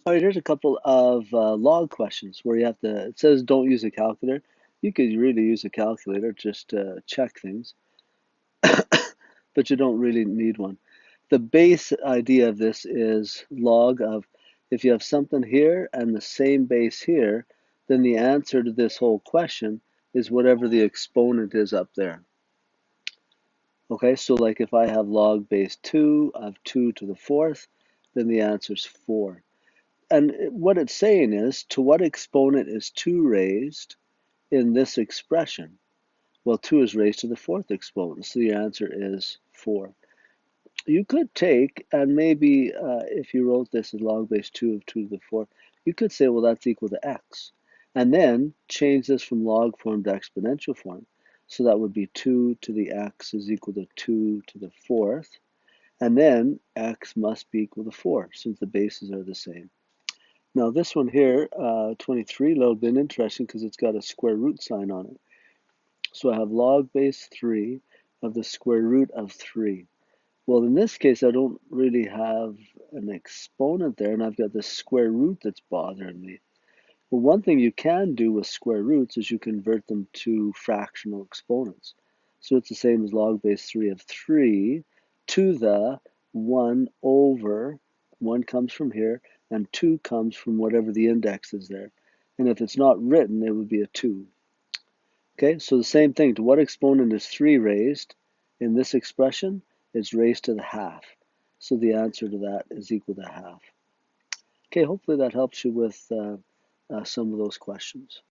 All right, here's a couple of log questions where you have to, it says don't use a calculator. You could really use a calculator just to check things, but you don't really need one. The base idea of this is log of if you have something here and the same base here, then the answer to this whole question is whatever the exponent is up there. Okay, so like if I have log base 2 of 2 to the fourth, then the answer is 4. And what it's saying is, to what exponent is 2 raised in this expression? Well, 2 is raised to the fourth exponent, so the answer is 4. You could take, and maybe if you wrote this as log base 2 of 2 to the fourth, you could say, well, that's equal to x. And then change this from log form to exponential form. So that would be 2 to the x is equal to 2 to the fourth. And then x must be equal to 4, since the bases are the same. Now this one here, 23, a little bit interesting because it's got a square root sign on it. So I have log base 3 of the square root of 3. Well, in this case, I don't really have an exponent there, and I've got the square root that's bothering me. Well, one thing you can do with square roots is you convert them to fractional exponents. So it's the same as log base 3 of 3 to the 1 over, 1 comes from here, and 2 comes from whatever the index is there. And if it's not written, it would be a 2. Okay, so the same thing. To what exponent is 3 raised in this expression? It's raised to the half. So the answer to that is equal to half. Okay, hopefully that helps you with some of those questions.